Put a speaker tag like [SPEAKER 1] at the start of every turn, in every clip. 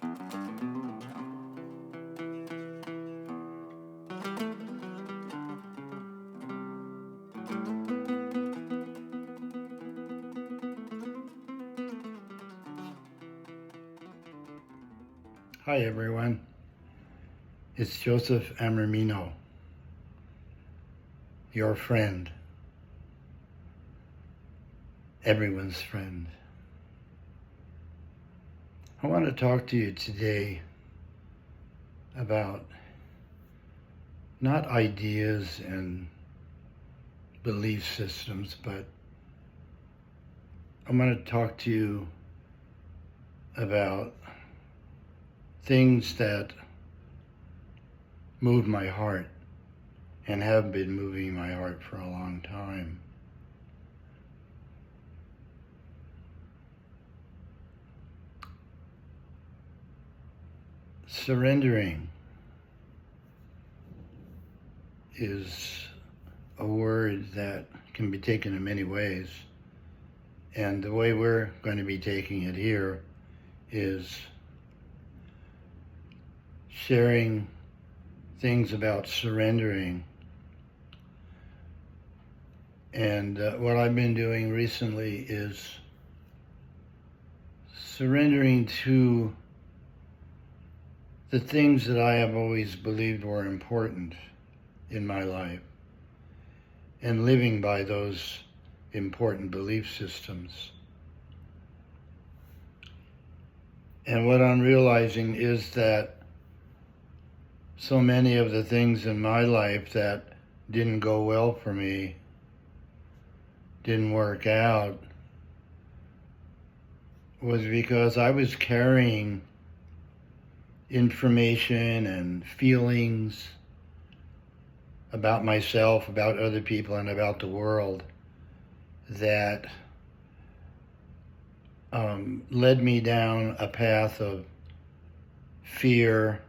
[SPEAKER 1] Hi everyone, it's Joseph Amormino, your friend, everyone's friend. I want to talk to you today about not ideas and belief systems, but I want to talk to you about things that move my heart and have been moving my heart for a long time. Surrendering is a word that can be taken in many ways, and the way we're going to be taking it here is sharing things about surrendering. And what I've been doing recently is surrendering to the things that I have always believed were important in my life and living by those important belief systems. And what I'm realizing is that so many of the things in my life that didn't go well for me, didn't work out, was because I was carrying information and feelings about myself, about other people, and about the world that led me down a path of fear,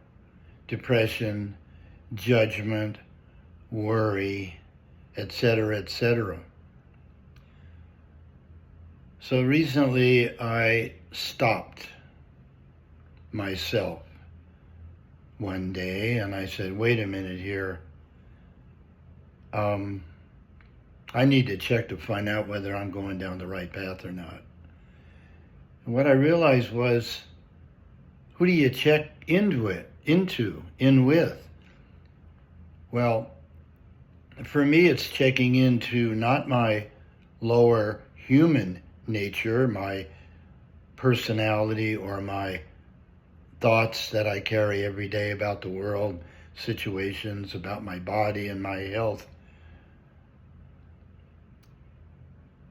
[SPEAKER 1] depression, judgment, worry, etc., etc. So recently I stopped myself one day and I said, wait a minute here. I need to check to find out whether I'm going down the right path or not. And what I realized was, who do you check in with? Well, for me, it's checking into not my lower human nature, my personality, or my thoughts that I carry every day about the world, situations, about my body and my health.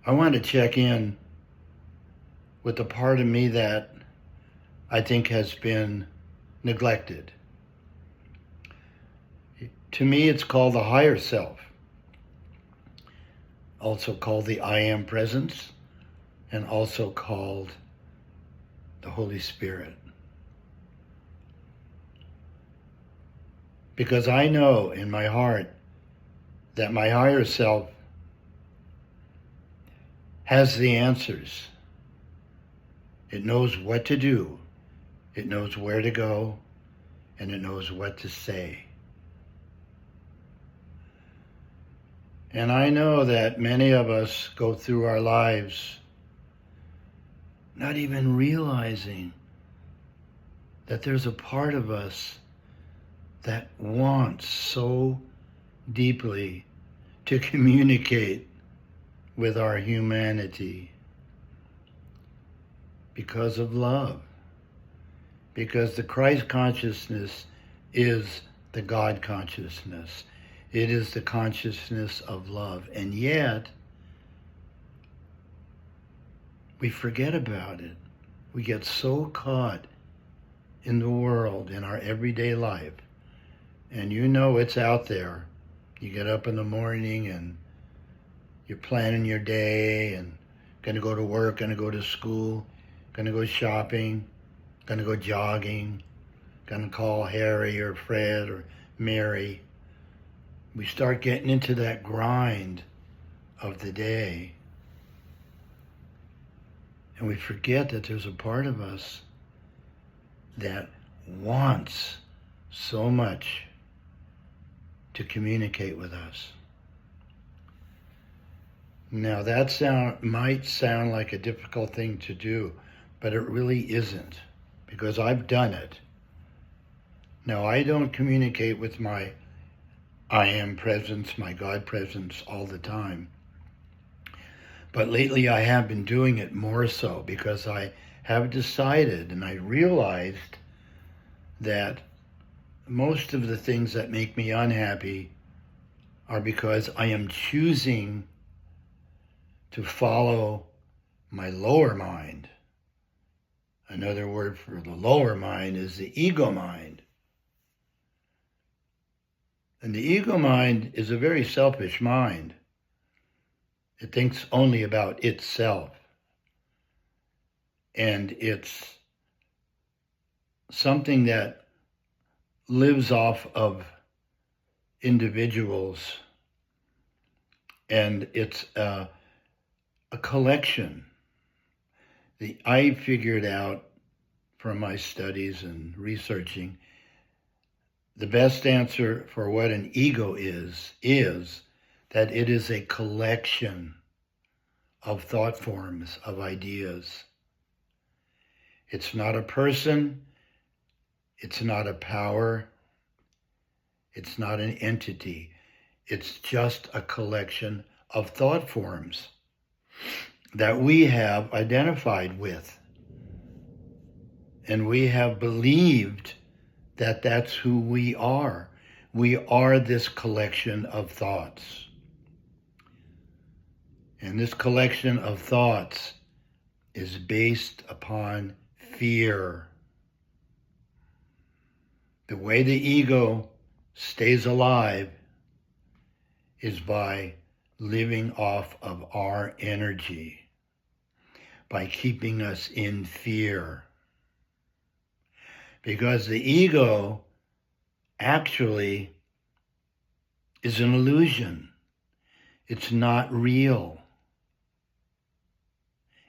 [SPEAKER 1] I want to check in with the part of me that I think has been neglected. To me, it's called the higher self, also called the I Am Presence, and also called the Holy Spirit. Because I know in my heart that my higher self has the answers. It knows what to do, it knows where to go, and it knows what to say. And I know that many of us go through our lives not even realizing that there's a part of us that wants so deeply to communicate with our humanity because of love. Because the Christ consciousness is the God consciousness. It is the consciousness of love. And yet, we forget about it. We get so caught in the world, in our everyday life. And you know it's out there. You get up in the morning and you're planning your day and going to go to work, going to go to school, going to go shopping, going to go jogging, going to call Harry or Fred or Mary. We start getting into that grind of the day. And we forget that there's a part of us that wants so much to communicate with us. Now that might sound like a difficult thing to do, but it really isn't, because I've done it. Now, I don't communicate with my I am presence, my God presence all the time. But lately I have been doing it more so because I have decided and I realized that most of the things that make me unhappy are because I am choosing to follow my lower mind. Another word for the lower mind is the ego mind. And the ego mind is a very selfish mind. It thinks only about itself. And it's something that lives off of individuals. And it's a collection. I figured out from my studies and researching, the best answer for what an ego is that it is a collection of thought forms, of ideas. It's not a person, it's not a power, it's not an entity. It's just a collection of thought forms that we have identified with. And we have believed that that's who we are. We are this collection of thoughts. And this collection of thoughts is based upon fear. The way the ego stays alive is by living off of our energy, by keeping us in fear. Because the ego actually is an illusion. It's not real.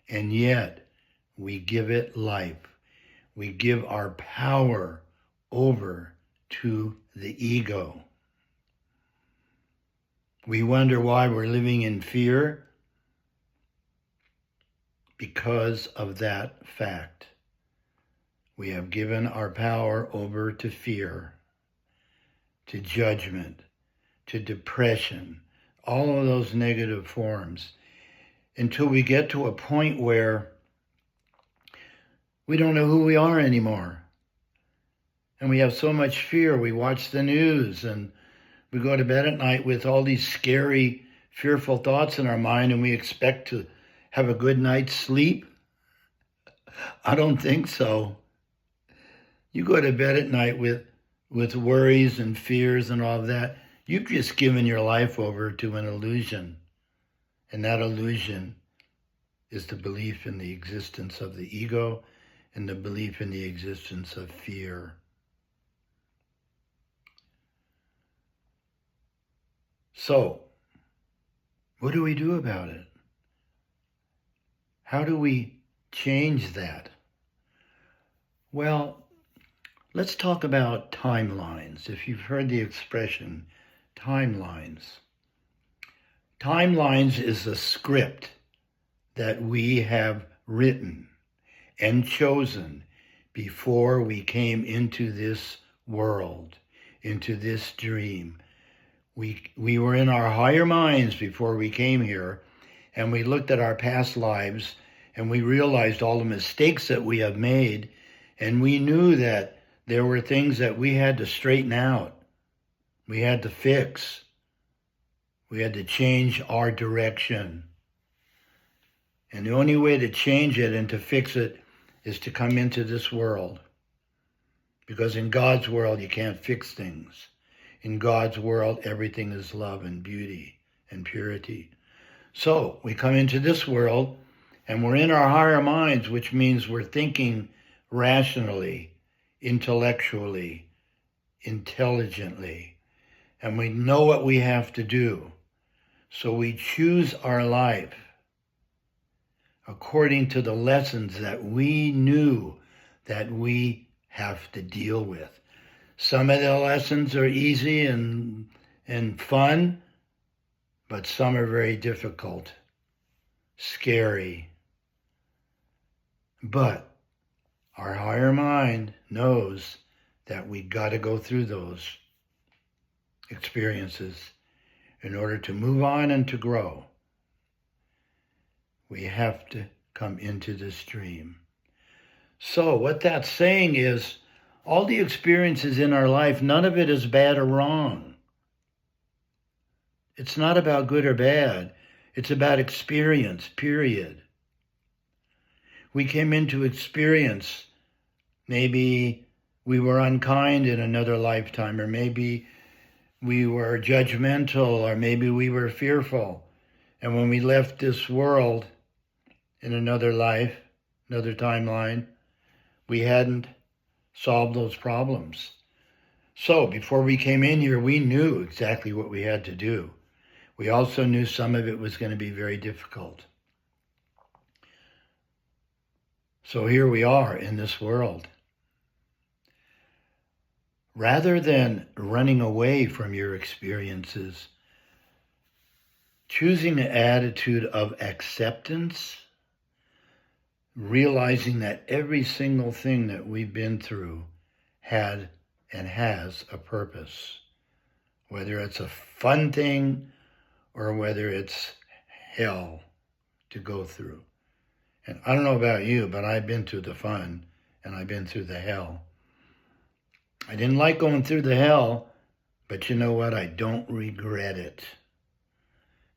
[SPEAKER 1] And yet, we give it life. We give our power over to the ego. We wonder why we're living in fear because of that fact. We have given our power over to fear, to judgment, to depression, all of those negative forms, until we get to a point where we don't know who we are anymore. And we have so much fear. We watch the news and we go to bed at night with all these scary, fearful thoughts in our mind, and we expect to have a good night's sleep. I don't think so. You go to bed at night with worries and fears and all of that. You've just given your life over to an illusion. And that illusion is the belief in the existence of the ego and the belief in the existence of fear. So, what do we do about it? How do we change that? Well, let's talk about timelines. If you've heard the expression timelines. Timelines is a script that we have written and chosen before we came into this world, into this dream. We were in our higher minds before we came here, and we looked at our past lives, and we realized all the mistakes that we have made, and we knew that there were things that we had to straighten out. We had to fix. We had to change our direction. And the only way to change it and to fix it is to come into this world. Because in God's world, you can't fix things. In God's world, everything is love and beauty and purity. So we come into this world and we're in our higher minds, which means we're thinking rationally, intellectually, intelligently, and we know what we have to do. So we choose our life according to the lessons that we knew that we have to deal with. Some of the lessons are easy and fun, but some are very difficult, scary. But our higher mind knows that we got to go through those experiences in order to move on and to grow. We have to come into the stream. So what that's saying is, all the experiences in our life, none of it is bad or wrong. It's not about good or bad. It's about experience, period. We came into experience. Maybe we were unkind in another lifetime, or maybe we were judgmental, or maybe we were fearful. And when we left this world in another life, another timeline, we hadn't solved those problems. So before we came in here, we knew exactly what we had to do. We also knew some of it was going to be very difficult. So here we are in this world. Rather than running away from your experiences, choosing an attitude of acceptance, realizing that every single thing that we've been through had and has a purpose, whether it's a fun thing or whether it's hell to go through. And I don't know about you, but I've been through the fun and I've been through the hell. I didn't like going through the hell, but you know what? I don't regret it,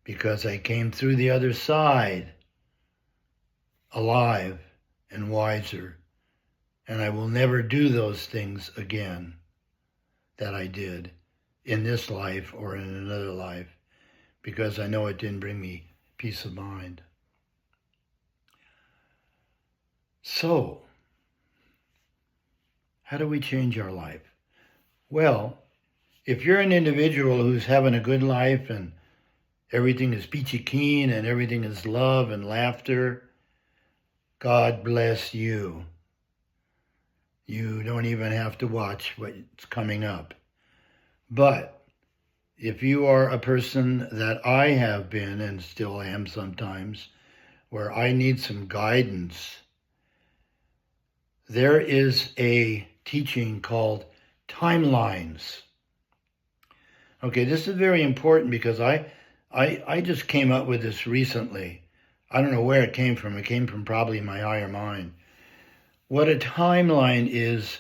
[SPEAKER 1] because I came through the other side alive and wiser, and I will never do those things again that I did in this life or in another life, because I know it didn't bring me peace of mind. So, how do we change our life? Well, if you're an individual who's having a good life and everything is peachy keen and everything is love and laughter, God bless you. You don't even have to watch what's coming up. But if you are a person that I have been and still am sometimes, where I need some guidance, there is a teaching called timelines. Okay, this is very important because I just came up with this recently. I don't know where it came from. It came from probably my higher mind. What a timeline is,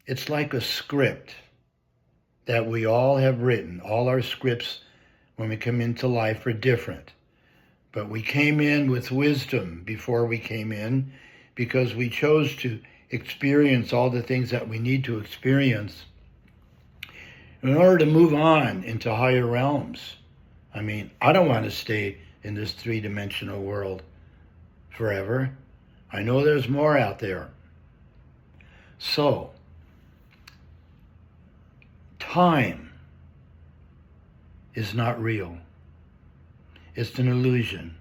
[SPEAKER 1] it's like a script that we all have written. All our scripts when we come into life are different. But we came in with wisdom before we came in, because we chose to experience all the things that we need to experience in order to move on into higher realms. I mean, I don't want to stay in this three-dimensional world forever. I know there's more out there. So, time is not real. It's an illusion.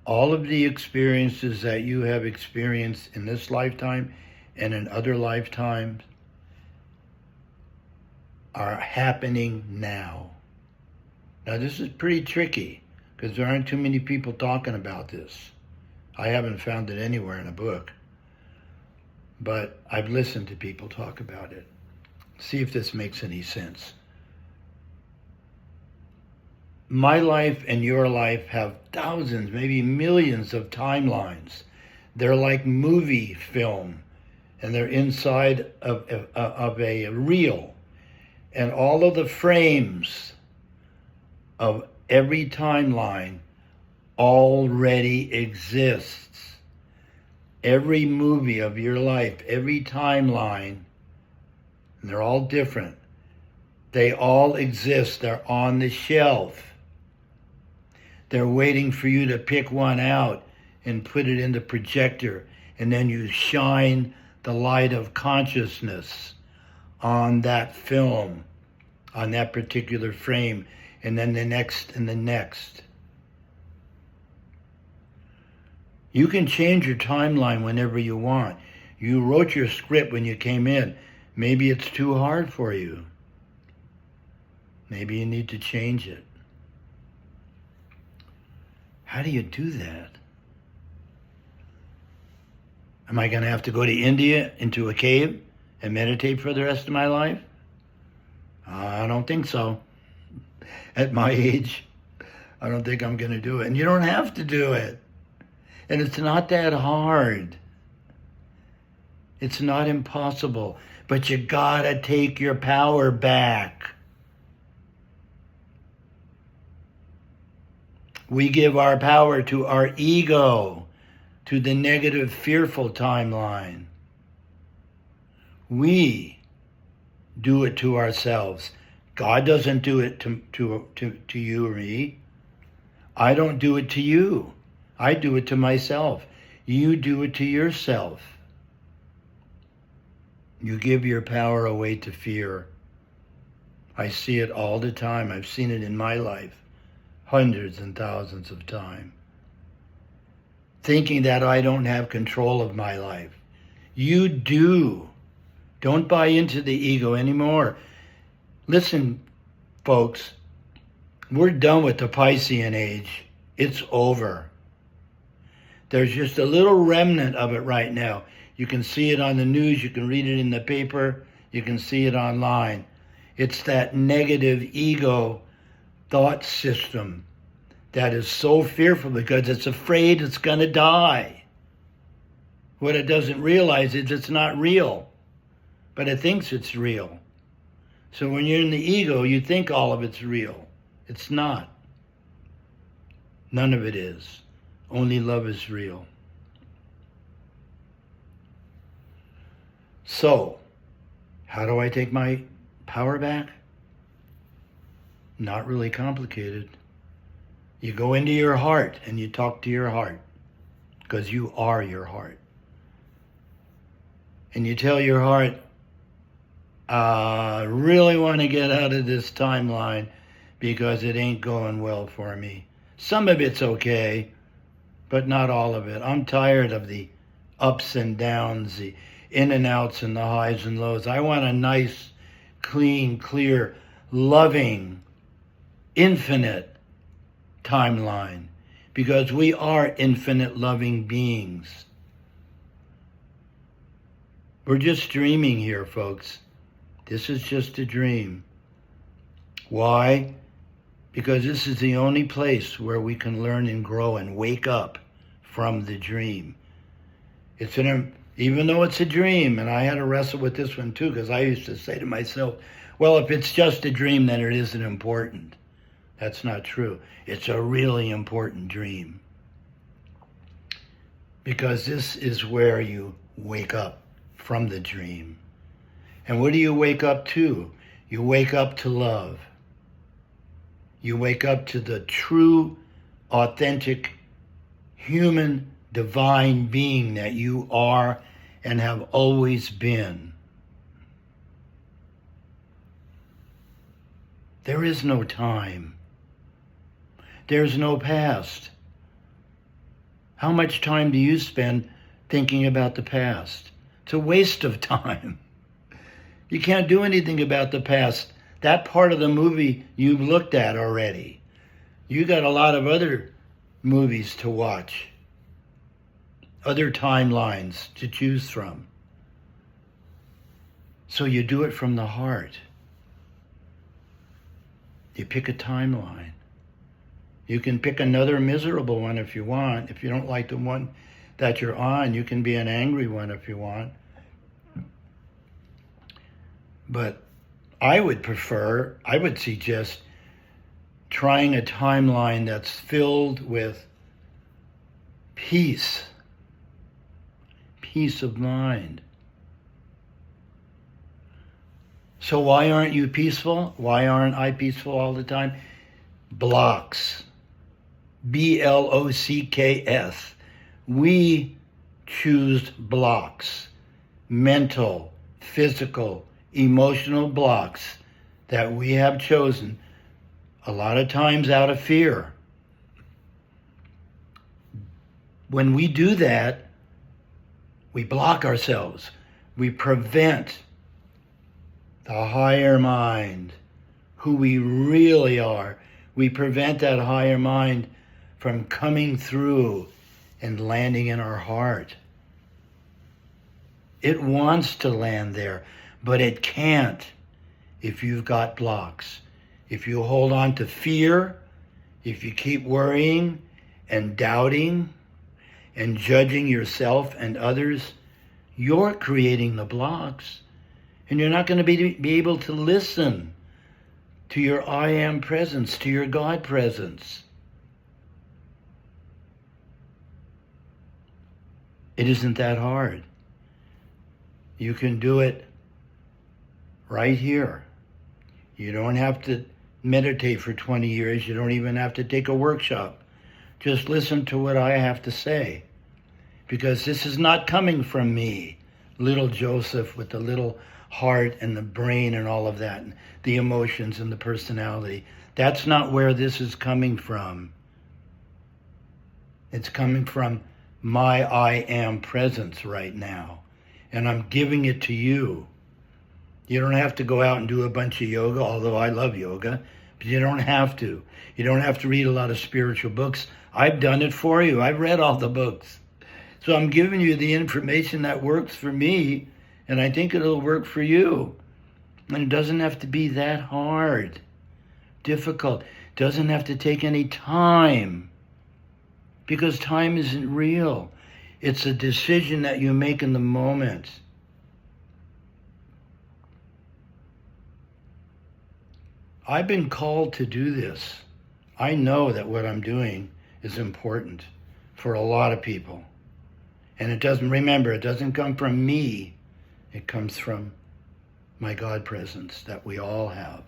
[SPEAKER 1] All of the experiences that you have experienced in this lifetime and in other lifetimes are happening now. Now, this is pretty tricky because there aren't too many people talking about this. I haven't found it anywhere in a book, but I've listened to people talk about it. See if this makes any sense. My life and your life have thousands, maybe millions of timelines. They're like movie film, and they're inside of a reel. And all of the frames of every timeline already exists. Every movie of your life, every timeline, and they're all different. They all exist. They're on the shelf. They're waiting for you to pick one out and put it in the projector, and then you shine the light of consciousness on that film, on that particular frame, and then the next and the next. You can change your timeline whenever you want. You wrote your script when you came in. Maybe it's too hard for you. Maybe you need to change it. How do you do that? Am I going to have to go to India into a cave and meditate for the rest of my life? I don't think so. At my age, I don't think I'm going to do it. And you don't have to do it. And it's not that hard. It's not impossible. But you got to take your power back. We give our power to our ego, to the negative, fearful timeline. We do it to ourselves. God doesn't do it to you or me. I don't do it to you. I do it to myself. You do it to yourself. You give your power away to fear. I see it all the time. I've seen it in my life hundreds and thousands of times. Thinking that I don't have control of my life. You do. Don't buy into the ego anymore. Listen, folks, we're done with the Piscean age. It's over. There's just a little remnant of it right now. You can see it on the news. You can read it in the paper. You can see it online. It's that negative ego thought system that is so fearful because it's afraid it's going to die. What it doesn't realize is it's not real, but it thinks it's real. So when you're in the ego, you think all of it's real. It's not. None of it is. Only love is real. So, how do I take my power back? Not really complicated. You go into your heart and you talk to your heart, because you are your heart. And you tell your heart, I really want to get out of this timeline because it ain't going well for me. Some of it's okay, but not all of it. I'm tired of the ups and downs, the in and outs and the highs and lows. I want a nice, clean, clear, loving, infinite timeline, because we are infinite loving beings. We're just dreaming here, folks. This is just a dream. Why? Because this is the only place where we can learn and grow and wake up from the dream. Even though it's a dream, and I had to wrestle with this one too, because I used to say to myself, well, if it's just a dream, then it isn't important. That's not true. It's a really important dream. Because this is where you wake up from the dream. And what do you wake up to? You wake up to love. You wake up to the true, authentic, human, divine being that you are and have always been. There is no time. There's no past. How much time do you spend thinking about the past? It's a waste of time. You can't do anything about the past. That part of the movie you've looked at already. You got a lot of other movies to watch, other timelines to choose from. So you do it from the heart. You pick a timeline. You can pick another miserable one if you want. If you don't like the one that you're on, you can be an angry one if you want. But I would suggest trying a timeline that's filled with peace of mind. So why aren't you peaceful? Why aren't I peaceful all the time? Blocks. B-L-O-C-K-S. We choose blocks. Mental, physical, emotional blocks that we have chosen, a lot of times out of fear. When we do that, We block ourselves. We prevent the higher mind, who we really are. We prevent that higher mind from coming through and landing in our heart. It wants to land there, but it can't if you've got blocks. If you hold on to fear, if you keep worrying and doubting and judging yourself and others, you're creating the blocks. And you're not going to be able to listen to your I am presence, to your God presence. It isn't that hard. You can do it right here. You don't have to meditate for 20 years. You don't even have to take a workshop. Just listen to what I have to say. Because this is not coming from me, little Joseph with the little heart and the brain and all of that, and the emotions and the personality. That's not where this is coming from. It's coming from my I am presence right now. And I'm giving it to you. You don't have to go out and do a bunch of yoga, although I love yoga, but you don't have to. You don't have to read a lot of spiritual books. I've done it for you. I've read all the books. So I'm giving you the information that works for me, and I think it'll work for you. And it doesn't have to be that hard, difficult. It doesn't have to take any time, because time isn't real. It's a decision that you make in the moment. I've been called to do this. I know that what I'm doing is important for a lot of people. And it doesn't come from me. It comes from my God presence that we all have.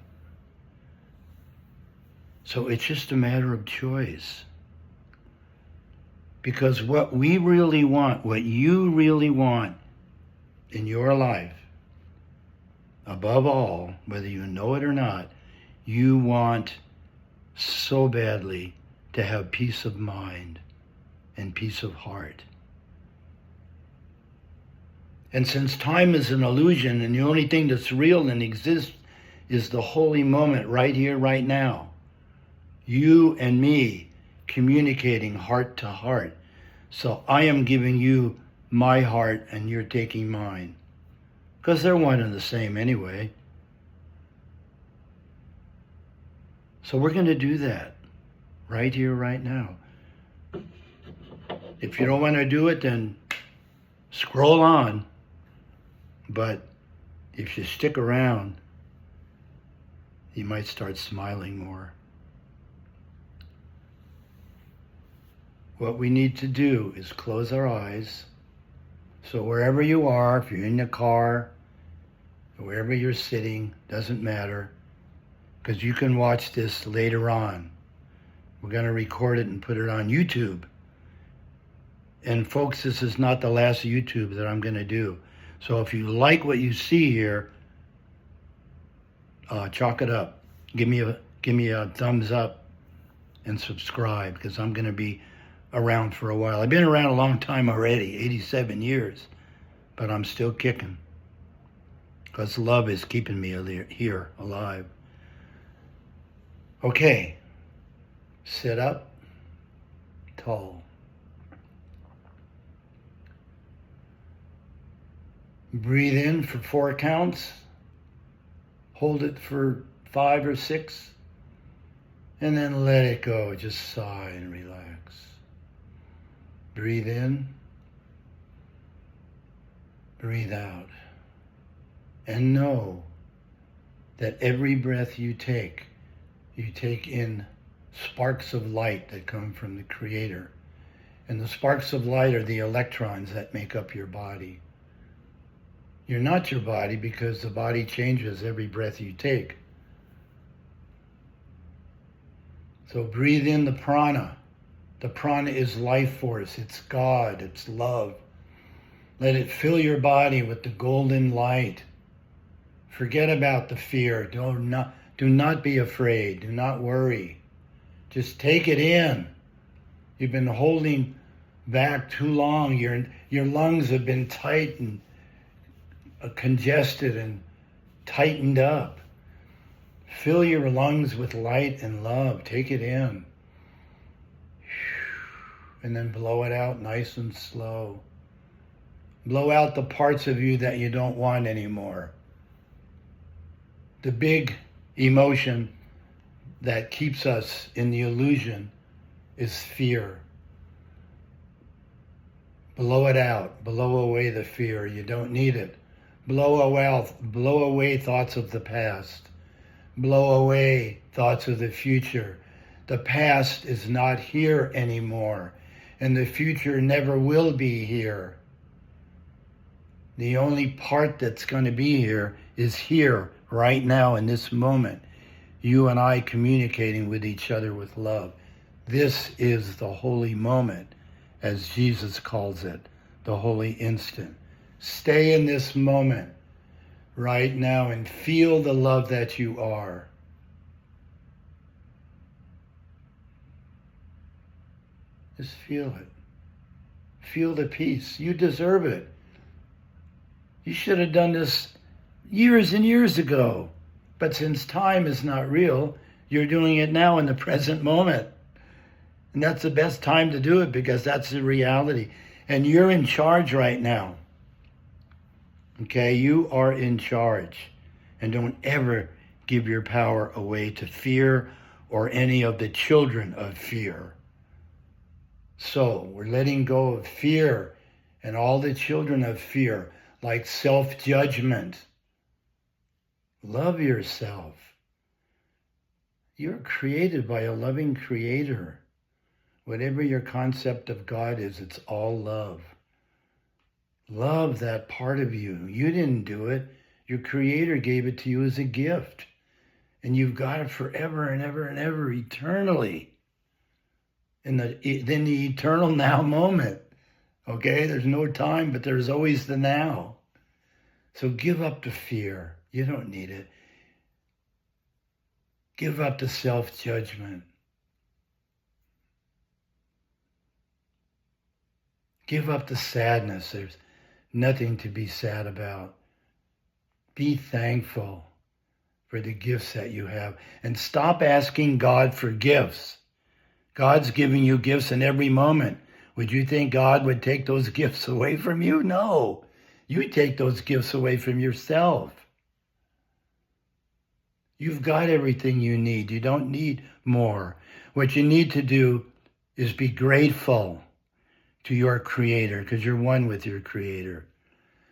[SPEAKER 1] So it's just a matter of choice. Because what we really want, what you really want in your life, above all, whether you know it or not, you want so badly to have peace of mind and peace of heart. And since time is an illusion and the only thing that's real and exists is the holy moment right here, right now, you and me communicating heart to heart. So I am giving you my heart and you're taking mine. Because they're one and the same anyway. So we're going to do that right here, right now. If you don't want to do it, then scroll on. But if you stick around, you might start smiling more. What we need to do is close our eyes. So wherever you are, if you're in the car, wherever you're sitting, doesn't matter, because you can watch this later on. We're going to record it and put it on YouTube. And folks, this is not the last YouTube that I'm going to do. So if you like what you see here, chalk it up. Give me a thumbs up and subscribe, because I'm going to be around for a while. I've been around a long time already, 87 years, but I'm still kicking, because love is keeping me here alive. Okay, sit up tall. Breathe in for 4 counts. Hold it for 5 or 6. And then let it go. Just sigh and relax. Breathe in. Breathe out. And know that every breath you take in sparks of light that come from the Creator. And the sparks of light are the electrons that make up your body. You're not your body, because the body changes every breath you take. So breathe in the prana. The prana is life force. It's God. It's love. Let it fill your body with the golden light. Forget about the fear. Do not be afraid. Do not worry. Just take it in. You've been holding back too long. Your lungs have been tight and congested and tightened up. Fill your lungs with light and love. Take it in. And then blow it out nice and slow. Blow out the parts of you that you don't want anymore. The big emotion that keeps us in the illusion is fear. Blow it out. Blow away the fear. You don't need it. Blow away thoughts of the past. Blow away thoughts of the future. The past is not here anymore, and the future never will be here. The only part that's going to be here is here, right now, in this moment. You and I communicating with each other with love. This is the holy moment, as Jesus calls it, the holy instant. Stay in this moment right now and feel the love that you are. Just feel it. Feel the peace. You deserve it. You should have done this years and years ago. But since time is not real, you're doing it now in the present moment. And that's the best time to do it because that's the reality. And you're in charge right now. Okay, you are in charge. And don't ever give your power away to fear or any of the children of fear. So we're letting go of fear and all the children of fear, like self-judgment. Love yourself. You're created by a loving creator. Whatever your concept of God is, it's all love. Love that part of you. You didn't do it. Your creator gave it to you as a gift. And you've got it forever and ever and ever, eternally. In the eternal now moment. Okay? There's no time, but there's always the now. So give up the fear. You don't need it. Give up the self-judgment. Give up the sadness. There's nothing to be sad about. Be thankful for the gifts that you have. And stop asking God for gifts. God's giving you gifts in every moment. Would you think God would take those gifts away from you? No. You take those gifts away from yourself. You've got everything you need. You don't need more. What you need to do is be grateful to your Creator, because you're one with your Creator.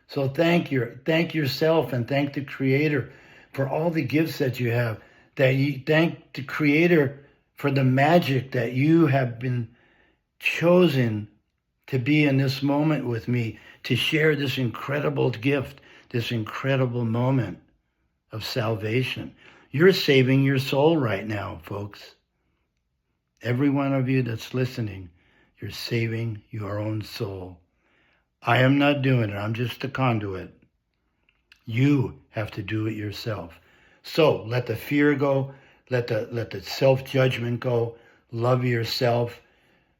[SPEAKER 1] So thank yourself and thank the Creator for all the gifts that you have. Thank the Creator for the magic that you have been chosen to be in this moment with me, to share this incredible gift, this incredible moment of salvation. You're saving your soul right now, folks. Every one of you that's listening, you're saving your own soul. I am not doing it. I'm just a conduit. You have to do it yourself. So let the fear go. Let the self-judgment go. Love yourself.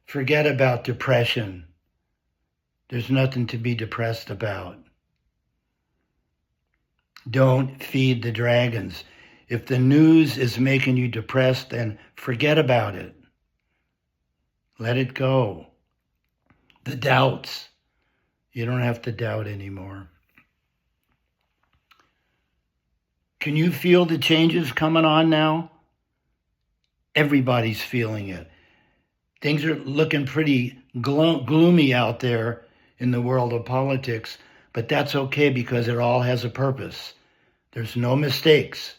[SPEAKER 1] Forget about depression. There's nothing to be depressed about. Don't feed the dragons. If the news is making you depressed, then forget about it. Let it go. The doubts. You don't have to doubt anymore. Can you feel the changes coming on now? Everybody's feeling it. Things are looking pretty gloomy out there in the world of politics, but that's okay because it all has a purpose. There's no mistakes.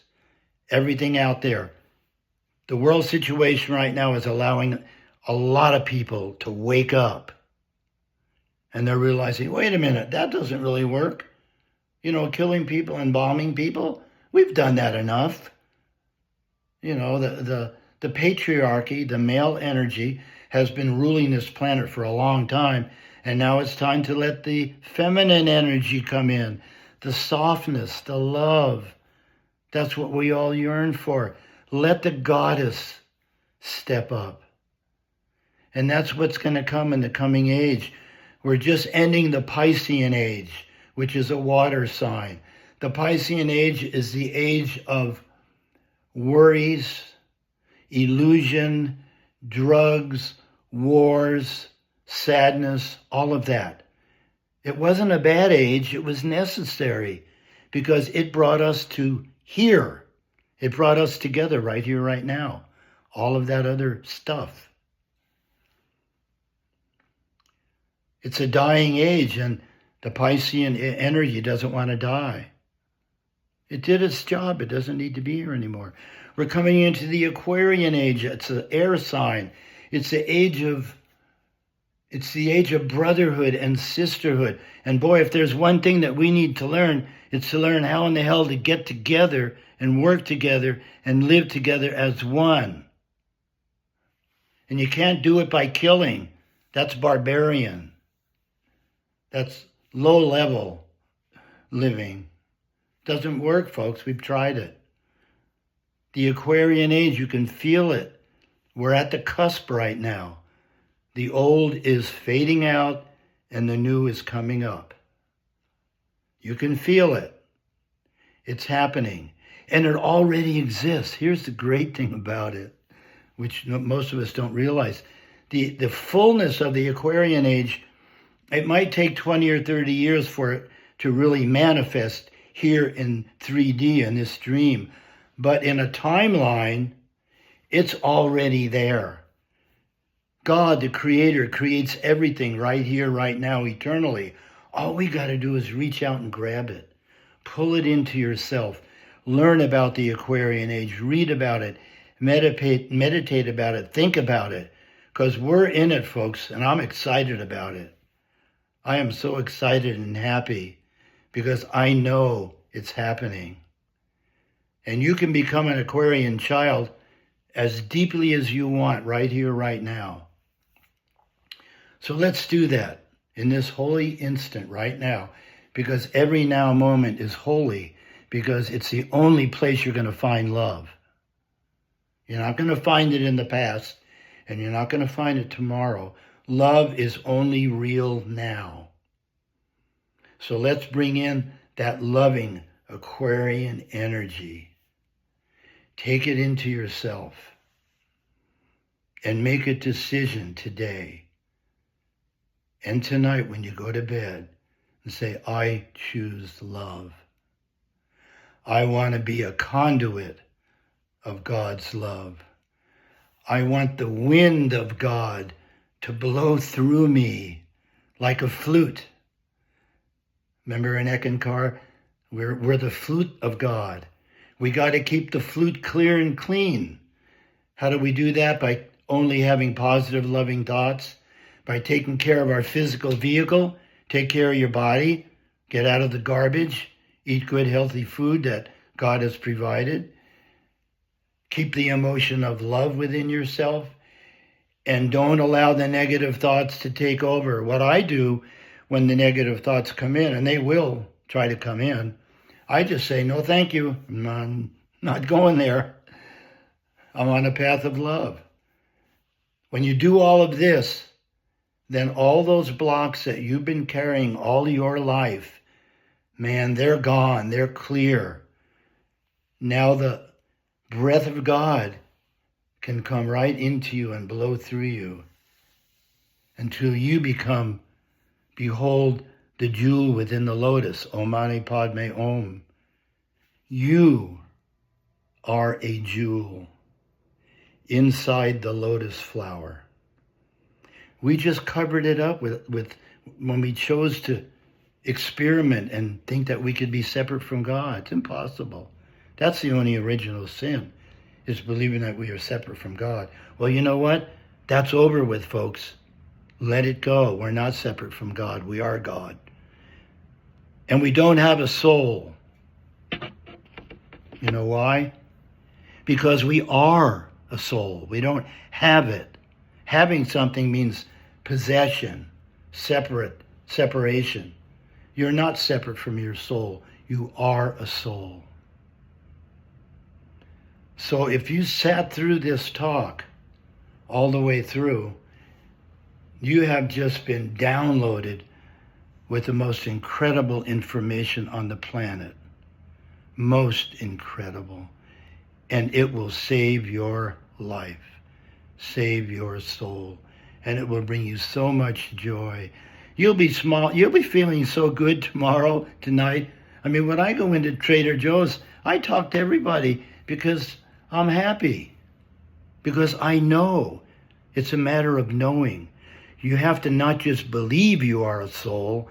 [SPEAKER 1] Everything out there. The world situation right now is allowing a lot of people to wake up. And they're realizing, wait a minute, that doesn't really work. You know, killing people and bombing people, we've done that enough. You know, the patriarchy, the male energy, has been ruling this planet for a long time. And now it's time to let the feminine energy come in. The softness, the love. That's what we all yearn for. Let the goddess step up. And that's what's going to come in the coming age. We're just ending the Piscean age, which is a water sign. The Piscean age is the age of worries, illusion, drugs, wars, sadness, all of that. It wasn't a bad age. It was necessary because it brought us to here. It brought us together right here, right now. All of that other stuff. It's a dying age, and the Piscean energy doesn't want to die. It did its job. It doesn't need to be here anymore. We're coming into the Aquarian age. It's an air sign. It's the age of brotherhood and sisterhood. And boy, if there's one thing that we need to learn, it's to learn how in the hell to get together and work together and live together as one. And you can't do it by killing. That's barbarian. That's low-level living. Doesn't work, folks. We've tried it. The Aquarian age, you can feel it. We're at the cusp right now. The old is fading out and the new is coming up. You can feel it. It's happening. And it already exists. Here's the great thing about it, which most of us don't realize. The fullness of the Aquarian age, it might take 20 or 30 years for it to really manifest here in 3D in this dream. But in a timeline, it's already there. God, the Creator, creates everything right here, right now, eternally. All we got to do is reach out and grab it. Pull it into yourself. Learn about the Aquarian age. Read about it. Meditate about it. Think about it. Because we're in it, folks, and I'm excited about it. I am so excited and happy because I know it's happening. And you can become an Aquarian child as deeply as you want right here, right now. So let's do that in this holy instant right now, because every now moment is holy, because it's the only place you're going to find love. You're not going to find it in the past, and you're not going to find it tomorrow. Love is only real now. So let's bring in that loving Aquarian energy. Take it into yourself and make a decision today and tonight when you go to bed and say, I choose love. I want to be a conduit of God's love. I want the wind of God to blow through me like a flute. Remember in Eckankar, we're the flute of God. We got to keep the flute clear and clean. How do we do that? By only having positive, loving thoughts, by taking care of our physical vehicle, take care of your body, get out of the garbage, eat good, healthy food that God has provided, keep the emotion of love within yourself, and don't allow the negative thoughts to take over. What I do when the negative thoughts come in, and they will try to come in, I just say, no, thank you. I'm not going there. I'm on a path of love. When you do all of this, then all those blocks that you've been carrying all your life, man, they're gone. They're clear. Now the breath of God can come right into you and blow through you until you become, behold, the jewel within the lotus, Om Mani Padme Om. You are a jewel inside the lotus flower. We just covered it up with when we chose to experiment and think that we could be separate from God. It's impossible. That's the only original sin, is believing that we are separate from God. Well, you know what? That's over with, folks. Let it go. We're not separate from God. We are God. And we don't have a soul. You know why? Because we are a soul. We don't have it. Having something means possession, separation. You're not separate from your soul. You are a soul. So if you sat through this talk all the way through, You have just been downloaded with the most incredible information on the planet. Most incredible. And it will save your life, save your soul, and it will bring you so much joy. You'll be feeling so good tomorrow, tonight. I mean, when I go into Trader Joe's, I talk to everybody because I'm happy. Because I know. It's a matter of knowing. You have to not just believe you are a soul.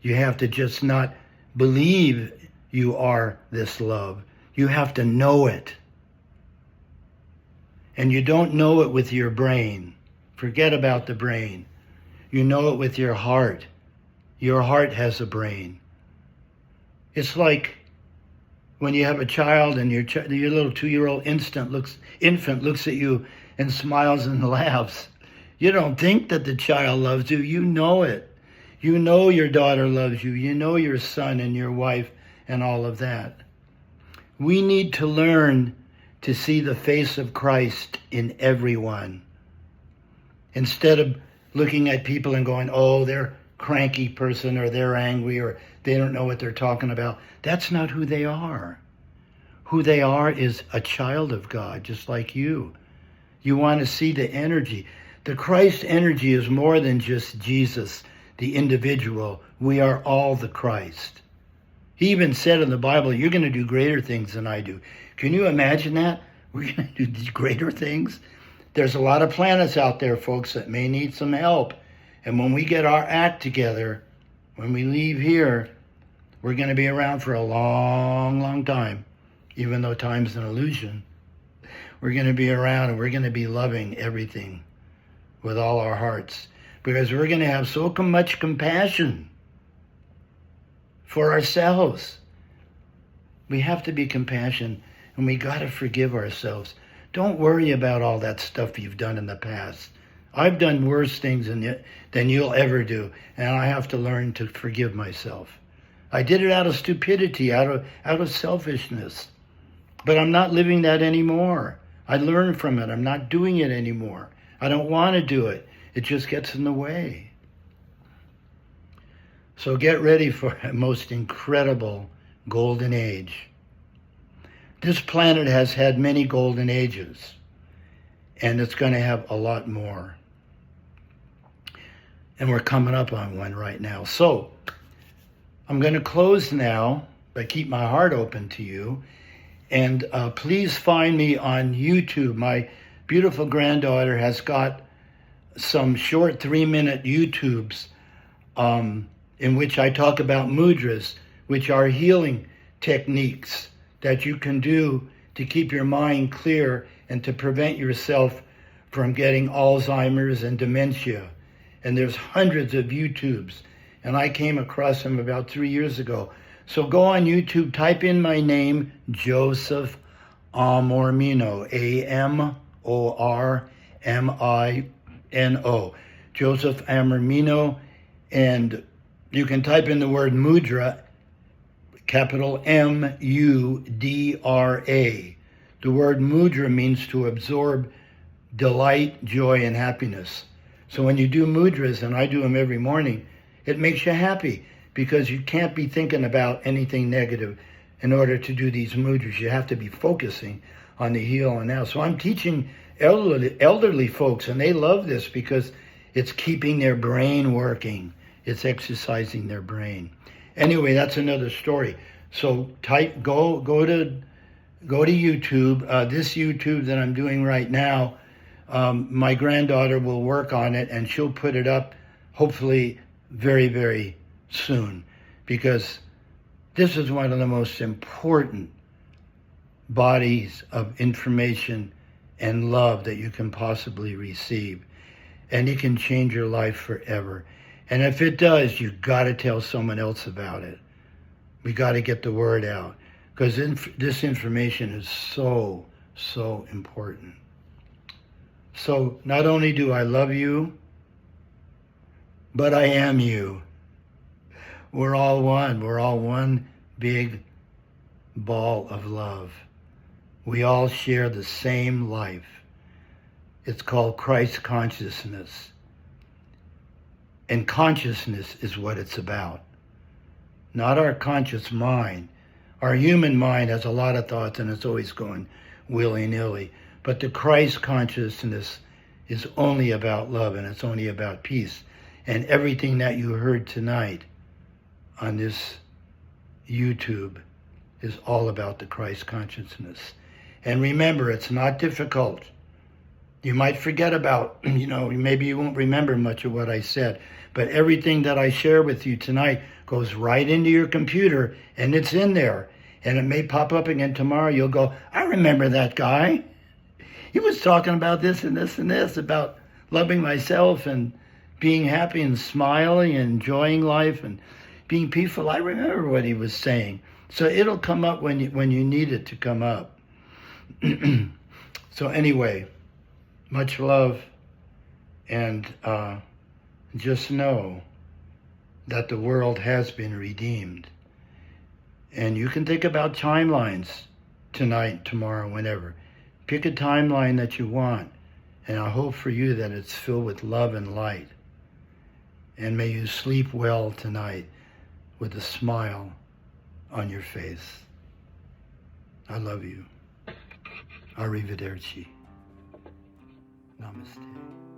[SPEAKER 1] You have to just not believe you are this love. You have to know it. And you don't know it with your brain. Forget about the brain. You know it with your heart. Your heart has a brain. It's like when you have a child and your little 2-year-old infant looks at you and smiles and laughs. You don't think that the child loves you. You know it. You know your daughter loves you. You know your son and your wife and all of that. We need to learn to see the face of Christ in everyone. Instead of looking at people and going, oh, they're a cranky person, or they're angry, or they don't know what they're talking about. That's not who they are. Who they are is a child of God, just like you. You want to see the energy. The Christ energy is more than just Jesus, the individual. We are all the Christ. He even said in the Bible, you're going to do greater things than I do. Can you imagine that? We're going to do these greater things? There's a lot of planets out there, folks, that may need some help. And when we get our act together, when we leave here, we're going to be around for a long, long time, even though time's an illusion. We're going to be around and we're going to be loving everything with all our hearts, because we're going to have so much compassion for ourselves. We have to be compassionate, and we got to forgive ourselves. Don't worry about all that stuff you've done in the past. I've done worse things than you'll ever do, and I have to learn to forgive myself. I did it out of stupidity, out of selfishness, but I'm not living that anymore. I learned from it. I'm not doing it anymore. I don't want to do it. It just gets in the way. So get ready for a most incredible golden age. This planet has had many golden ages, and it's going to have a lot more. And we're coming up on one right now. So I'm going to close now, but keep my heart open to you. And please find me on YouTube. My beautiful granddaughter has got some short 3-minute YouTubes in which I talk about mudras, which are healing techniques that you can do to keep your mind clear and to prevent yourself from getting Alzheimer's and dementia. And there's hundreds of YouTubes, and I came across them about 3 years ago. So go on YouTube, type in my name, Joseph Amormino, Amormino, Joseph Amormino, and you can type in the word mudra, capital M-U-D-R-A. The word mudra means to absorb delight, joy, and happiness. So when you do mudras, and I do them every morning, it makes you happy, because you can't be thinking about anything negative in order to do these mudras. You have to be focusing on the here and now. So I'm teaching elderly folks, and they love this because it's keeping their brain working. It's exercising their brain. Anyway, that's another story. So go to YouTube. This YouTube that I'm doing right now, my granddaughter will work on it, and she'll put it up hopefully very, very soon, because this is one of the most important bodies of information and love that you can possibly receive. And it can change your life forever. And if it does, you got to tell someone else about it. We got to get the word out, because this information is so, so important. So not only do I love you, but I am you. We're all one. We're all one big ball of love. We all share the same life. It's called Christ consciousness. And consciousness is what it's about. Not our conscious mind. Our human mind has a lot of thoughts and it's always going willy-nilly. But the Christ consciousness is only about love and it's only about peace. And everything that you heard tonight on this YouTube is all about the Christ consciousness. And remember, it's not difficult. You might forget about, maybe you won't remember much of what I said, but everything that I share with you tonight goes right into your computer and it's in there. And it may pop up again tomorrow. You'll go, I remember that guy. He was talking about this and this and this, about loving myself and being happy and smiling and enjoying life and being peaceful. I remember what he was saying. So it'll come up when you need it to come up. So anyway, much love, and just know that the world has been redeemed. And you can think about timelines tonight, tomorrow, whenever. Pick a timeline that you want, and I hope for you that it's filled with love and light. And may you sleep well tonight with a smile on your face. I love you. Arrivederci. Namaste.